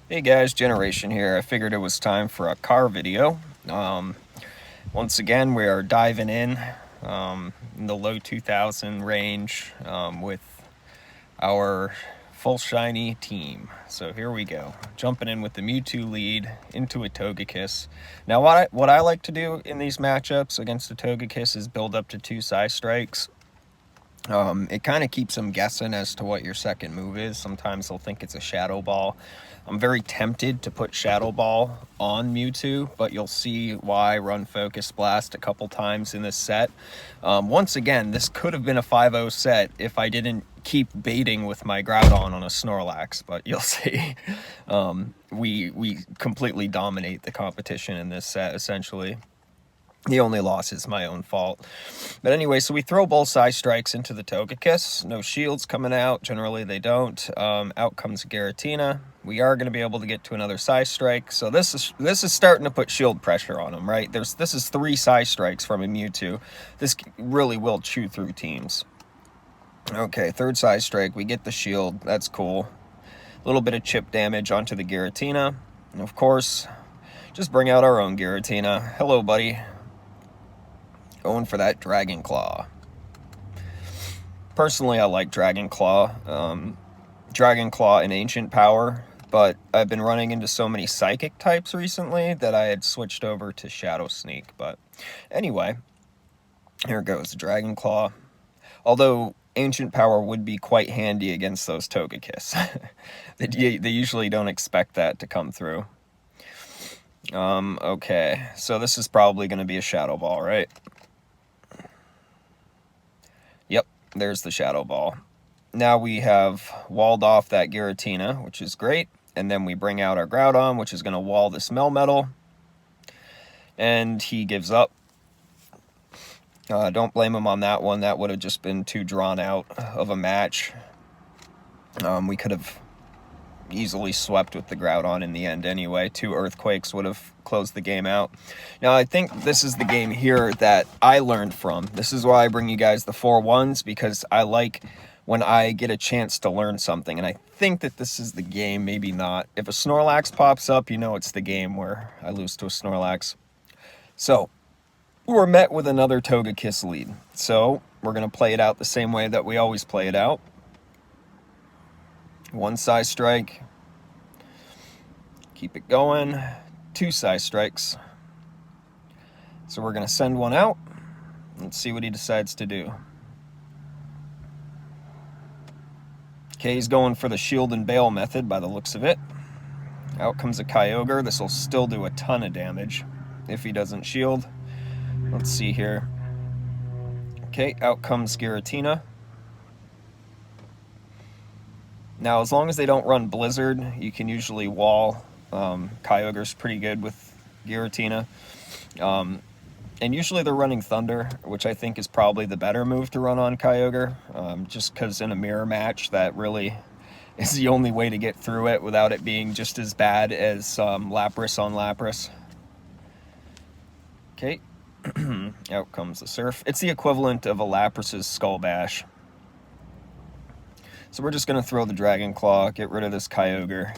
Hey guys, Generation here. I figured it was time for a car video. Once again, we are diving in the low 2000 range with our full shiny team. So here we go. Jumping in with the Mewtwo lead into a Togekiss. Now what I like to do in these matchups against the Togekiss is build up to 2 Psystrikes. It kind of keeps them guessing as to what your second move is. Sometimes they'll think it's a Shadow Ball. I'm very tempted to put Shadow Ball on Mewtwo, but you'll see why run Focus Blast a couple times in this set. Once again, this could have been a 5-0 set if I didn't keep baiting with my Groudon on a Snorlax, but you'll see. We completely dominate the competition in this set, essentially. The only loss is my own fault. But anyway, so we throw both Psystrikes into the Togekiss. No shields coming out. Generally, they don't. Out comes Giratina. We are going to be able to get to another Psystrike. So this is starting to put shield pressure on them, right? This is 3 Psystrikes from a Mewtwo. This really will chew through teams. Okay, third Psystrike. We get the shield. That's cool. A little bit of chip damage onto the Giratina. And of course, just bring out our own Giratina. Hello, buddy. Going for that Dragon Claw. Personally, I like Dragon Claw. Dragon Claw and Ancient Power, but I've been running into so many Psychic types recently that I had switched over to Shadow Sneak. But anyway, here goes Dragon Claw. Although Ancient Power would be quite handy against those Togekiss. They usually don't expect that to come through. Okay, so this is probably going to be a Shadow Ball, right? Yep, there's the Shadow Ball. Now we have walled off that Giratina, which is great. And then we bring out our Groudon, which is going to wall this Melmetal. And he gives up. Don't blame him on that one. That would have just been too drawn out of a match. We could have easily swept with the Groudon in the end anyway. 2 Earthquakes would have closed the game out. Now, I think this is the game here that I learned from. This is why I bring you guys the 4-1s, because I like when I get a chance to learn something, and I think that this is the game, maybe not. If a Snorlax pops up, you know it's the game where I lose to a Snorlax. So, we're met with another Togekiss lead. So, we're going to play it out the same way that we always play it out. 1 Psystrike. Keep it going. 2 Psystrikes. So we're going to send one out. Let's see what he decides to do. Okay, he's going for the shield and bail method by the looks of it. Out comes a Kyogre. This will still do a ton of damage if he doesn't shield. Let's see here. Okay, out comes Giratina. Now, as long as they don't run Blizzard, you can usually wall. Kyogre's pretty good with Giratina. And usually they're running Thunder, which I think is probably the better move to run on Kyogre. Just because in a mirror match, that really is the only way to get through it without it being just as bad as Lapras on Lapras. Okay, out comes the Surf. It's the equivalent of a Lapras's Skull Bash. So we're just going to throw the Dragon Claw, get rid of this Kyogre.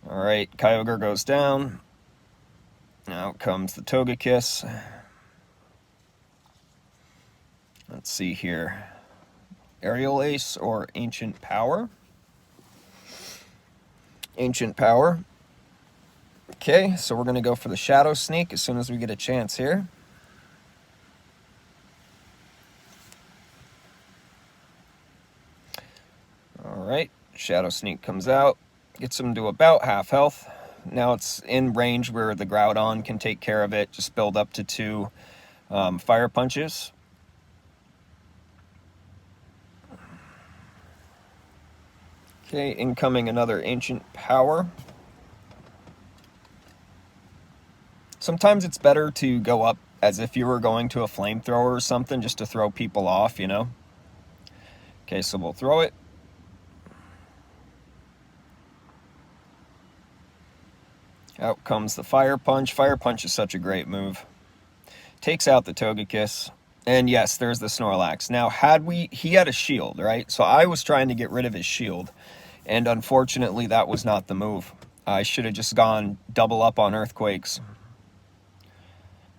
Alright, Kyogre goes down. Now comes the Togekiss. Let's see here. Aerial Ace or Ancient Power? Ancient Power. Okay, so we're going to go for the Shadow Sneak as soon as we get a chance here. Alright, Shadow Sneak comes out, gets him to about half health. Now it's in range where the Groudon can take care of it, just build up to 2 Fire Punches. Okay, incoming another Ancient Power. Sometimes it's better to go up as if you were going to a Flamethrower or something, just to throw people off, you know? Okay, so we'll throw it. Out comes the Fire Punch. Fire Punch is such a great move. Takes out the Togekiss. And yes, there's the Snorlax. Now, he had a shield, right? So I was trying to get rid of his shield. And unfortunately, that was not the move. I should have just gone double up on Earthquakes.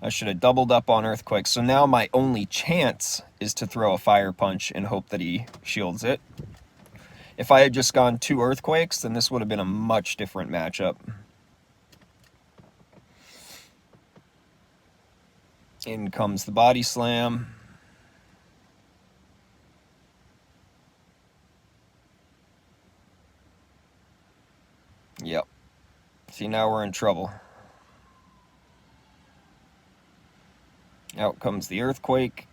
I should have doubled up on Earthquakes. So now my only chance is to throw a Fire Punch and hope that he shields it. If I had just gone 2 Earthquakes, then this would have been a much different matchup. In comes the Body Slam. Yep. See, now we're in trouble. Out comes the Earthquake.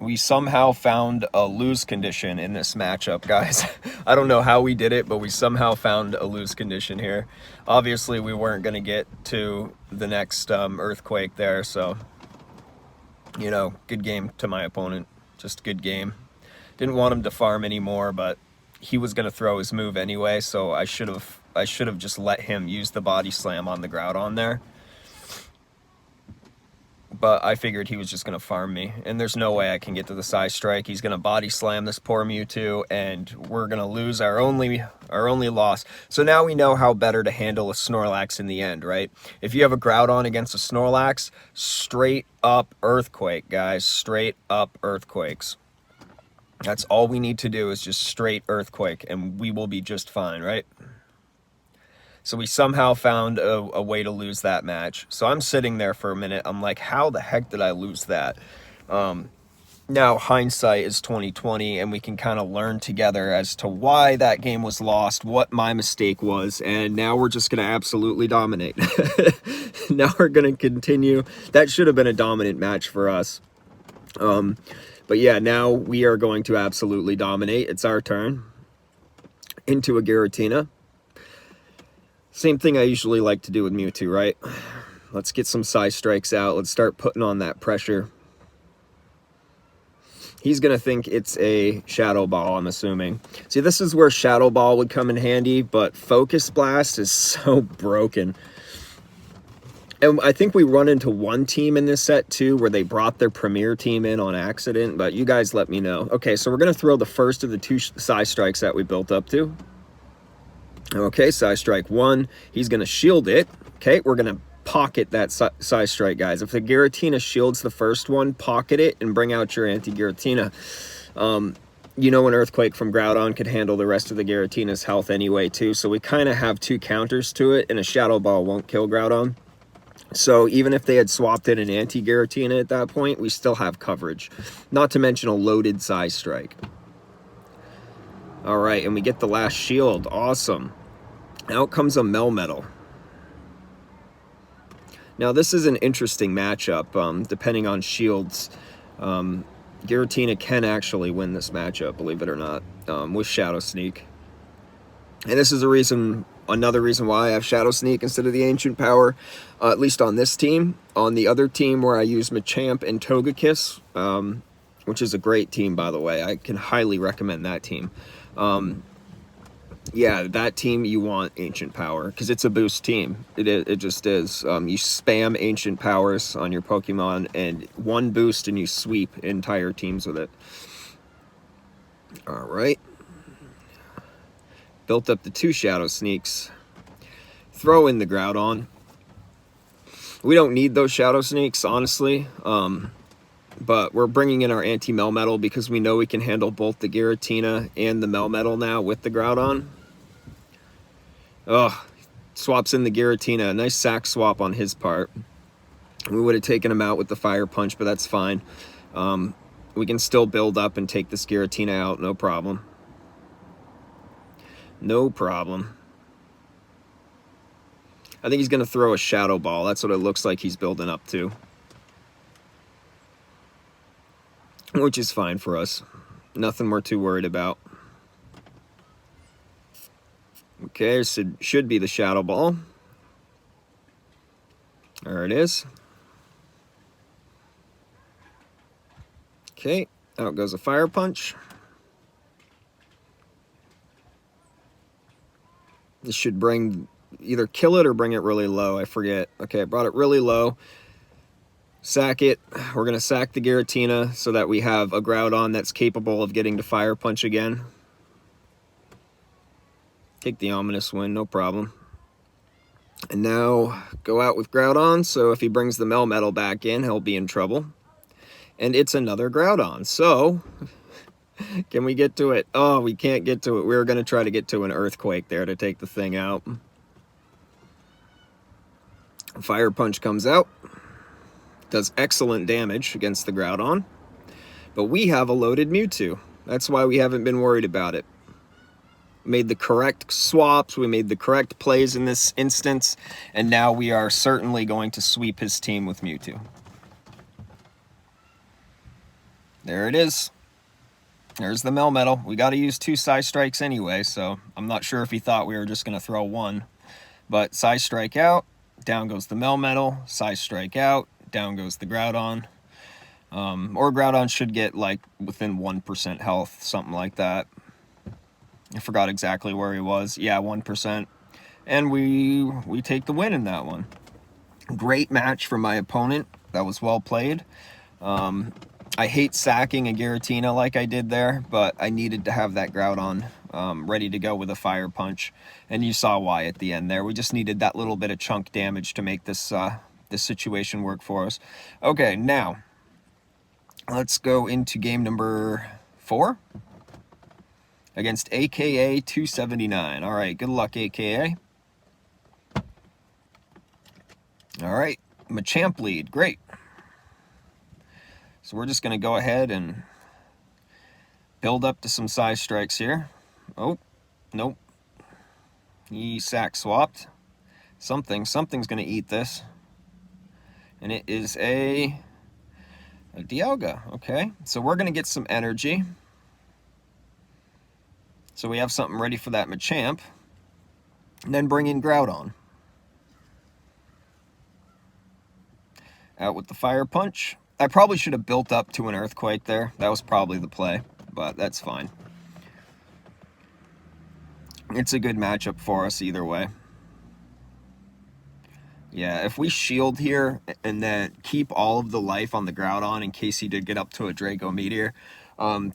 We somehow found a lose condition in this matchup, guys. I don't know how we did it, but we somehow found a lose condition here. Obviously, we weren't going to get to the next Earthquake there, so, you know, good game to my opponent. Just good game. Didn't want him to farm anymore, but he was going to throw his move anyway, so I should have just let him use the Body Slam on the Groudon there. But I figured he was just going to farm me, and there's no way I can get to the Psy Strike. He's going to Body Slam this poor Mewtwo, and we're going to lose our only loss. So now we know how better to handle a Snorlax in the end, right? If you have a Groudon against a Snorlax, straight up Earthquake, guys. Straight up Earthquakes. That's all we need to do is just straight Earthquake, and we will be just fine, right? So we somehow found a way to lose that match. So I'm sitting there for a minute. I'm like, how the heck did I lose that? Now hindsight is 2020, and we can kind of learn together as to why that game was lost, what my mistake was, and now we're just going to absolutely dominate. Now we're going to continue. That should have been a dominant match for us. But yeah, now we are going to absolutely dominate. It's our turn. Into a Giratina. Same thing I usually like to do with Mewtwo, right? Let's get some Psy Strikes out. Let's start putting on that pressure. He's going to think it's a Shadow Ball, I'm assuming. See, this is where Shadow Ball would come in handy, but Focus Blast is so broken. And I think we run into one team in this set, too, where they brought their premier team in on accident, but you guys let me know. Okay, so we're going to throw the first of the 2 Psy Strikes that we built up to. Okay, Psy Strike 1. He's going to shield it. Okay, we're going to pocket that Psy Strike, guys. If the Giratina shields the first one, pocket it and bring out your anti-Giratina. You know, an Earthquake from Groudon could handle the rest of the Giratina's health anyway, too. So we kind of have 2 counters to it, and a Shadow Ball won't kill Groudon. So even if they had swapped in an anti-Giratina at that point, we still have coverage. Not to mention a loaded Psy Strike. All right, and we get the last shield. Awesome. Out comes a Melmetal. Now, this is an interesting matchup, depending on shields. Giratina can actually win this matchup, believe it or not, with Shadow Sneak. And this is another reason why I have Shadow Sneak instead of the Ancient Power, at least on this team. On the other team where I use Machamp and Togekiss, which is a great team, by the way. I can highly recommend that team. Yeah, that team you want Ancient Power because it's a boost team. It just is. You spam Ancient Powers on your Pokemon and 1 boost and you sweep entire teams with it. All right. Built up the 2 Shadow Sneaks. Throw in the Groudon. We don't need those Shadow Sneaks, honestly. But we're bringing in our anti-Melmetal because we know we can handle both the Giratina and the Melmetal now with the Groudon. Oh, swaps in the Giratina. A nice sack swap on his part. We would have taken him out with the Fire Punch, but that's fine. We can still build up and take this Giratina out, no problem. No problem. I think he's going to throw a Shadow Ball. That's what it looks like he's building up to. Which is fine for us. Nothing we're too worried about. Okay, so should be the Shadow Ball. There it is. Okay, out goes a Fire Punch. This should either kill it or bring it really low. I forget. Okay, I brought it really low. Sack it. We're going to sack the Giratina so that we have a Groudon that's capable of getting to Fire Punch again. Take the Ominous Wind, no problem. And now go out with Groudon, so if he brings the Melmetal back in, he'll be in trouble. And it's another Groudon, so can we get to it? Oh, we can't get to it. We were going to try to get to an Earthquake there to take the thing out. Fire Punch comes out. Does excellent damage against the Groudon. But we have a loaded Mewtwo. That's why we haven't been worried about it. Made the correct swaps, we made the correct plays in this instance, and now we are certainly going to sweep his team with Mewtwo. There it is. There's the Melmetal. We got to use 2 Psy Strikes anyway, so I'm not sure if he thought we were just going to throw 1. But Psy Strike out, down goes the Melmetal, Psy Strike out, down goes the Groudon. Or Groudon should get like within 1% health, something like that. I forgot exactly where he was. Yeah, 1%. And we take the win in that one. Great match for my opponent. That was well played. I hate sacking a Giratina like I did there, but I needed to have that Groudon ready to go with a Fire Punch. And you saw why at the end there. We just needed that little bit of chunk damage to make this, this situation work for us. Okay, now let's go into game number 4. Against AKA 279. All right, good luck, AKA. All right, Machamp lead. Great. So we're just going to go ahead and build up to some Psy Strikes here. Oh, nope. He sack swapped. Something's going to eat this. And it is a Dialga. Okay, so we're going to get some energy. So we have something ready for that Machamp. And then bring in Groudon. Out with the Fire Punch. I probably should have built up to an Earthquake there. That was probably the play, but that's fine. It's a good matchup for us either way. Yeah, if we shield here and then keep all of the life on the Groudon in case he did get up to a Draco Meteor,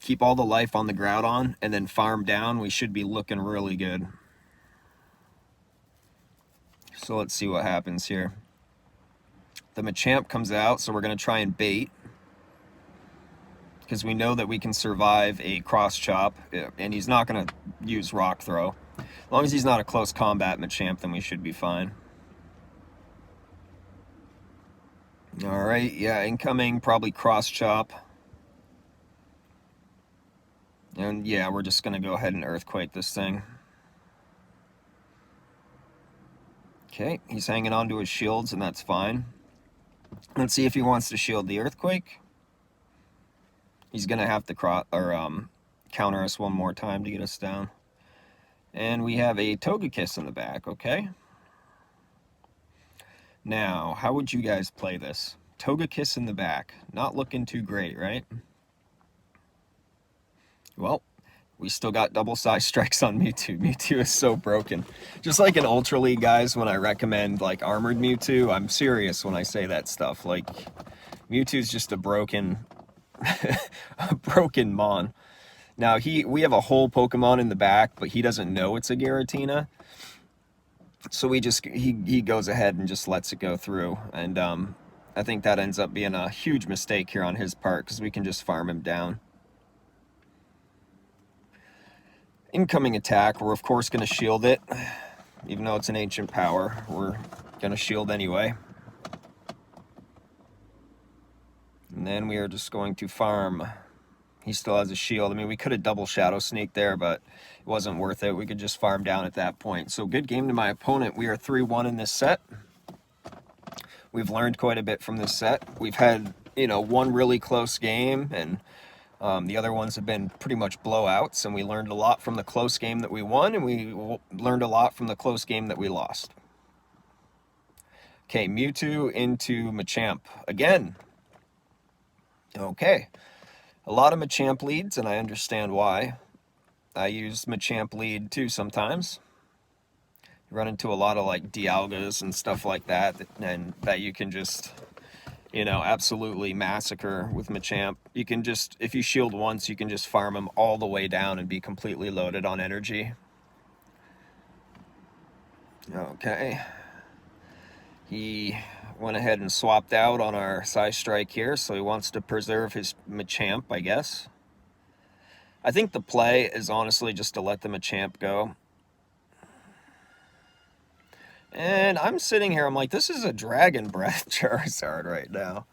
keep all the life on the Groudon and then farm down, we should be looking really good. So let's see what happens here. The Machamp comes out, so we're going to try and bait. Because we know that we can survive a Cross Chop, and he's not going to use Rock Throw. As long as he's not a close combat Machamp, then we should be fine. Alright, yeah, incoming, probably Cross Chop. And yeah, we're just going to go ahead and Earthquake this thing. Okay, he's hanging on to his shields, and that's fine. Let's see if he wants to shield the Earthquake. He's going to have to counter us one more time to get us down. And we have a Togekiss in the back, okay? Now, how would you guys play this? Togekiss in the back. Not looking too great, right? Well, we still got double Psy Strikes on Mewtwo. Mewtwo is so broken. Just like in Ultra League, guys, when I recommend like Armored Mewtwo, I'm serious when I say that stuff. Like, Mewtwo's just a broken a broken Mon. Now, we have a whole Pokemon in the back, but he doesn't know it's a Giratina. So he goes ahead and just lets it go through. And I think that ends up being a huge mistake here on his part, because we can just farm him down. Incoming attack, we're of course going to shield it. Even though it's an ancient power, we're going to shield anyway. And then we are just going to farm. He still has a shield. I mean, we could have double Shadow Sneak there, but it wasn't worth it. We could just farm down at that point. So good game to my opponent. We are 3-1 in this set. We've learned quite a bit from this set. We've had, one really close game, and the other ones have been pretty much blowouts, and we learned a lot from the close game that we won, and we learned a lot from the close game that we lost. Okay, Mewtwo into Machamp again. Okay, a lot of Machamp leads, and I understand why. I use Machamp lead too sometimes. You run into a lot of like Dialgas and stuff like that, and that you can just you know, absolutely massacre with Machamp. You can just, if you shield once, you can just farm him all the way down and be completely loaded on energy. Okay. He went ahead and swapped out on our Psystrike here, so he wants to preserve his Machamp, I guess. I think the play is honestly just to let the Machamp go. And I'm sitting here, I'm like, this is a Dragon Breath Charizard right now.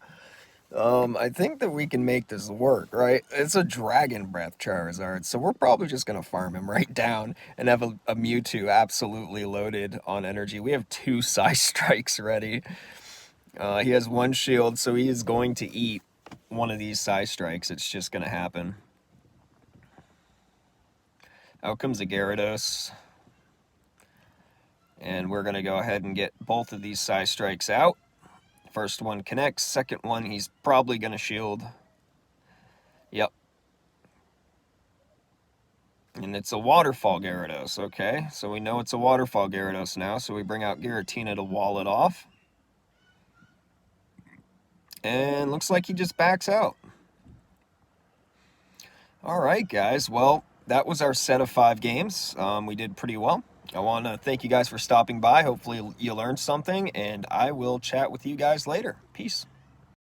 I think that we can make this work, right? It's a Dragon Breath Charizard, so we're probably just going to farm him right down and have a Mewtwo absolutely loaded on energy. We have 2 Psystrikes ready. He has 1 shield, so he is going to eat one of these Psystrikes. It's just going to happen. Out comes a Gyarados. And we're going to go ahead and get both of these Psystrikes out. First one connects, second one he's probably going to shield. Yep. And it's a Waterfall Gyarados, okay? So we know it's a Waterfall Gyarados now, so we bring out Giratina to wall it off. And looks like he just backs out. Alright guys, well, that was our set of 5 games. We did pretty well. I want to thank you guys for stopping by. Hopefully you learned something, and I will chat with you guys later. Peace.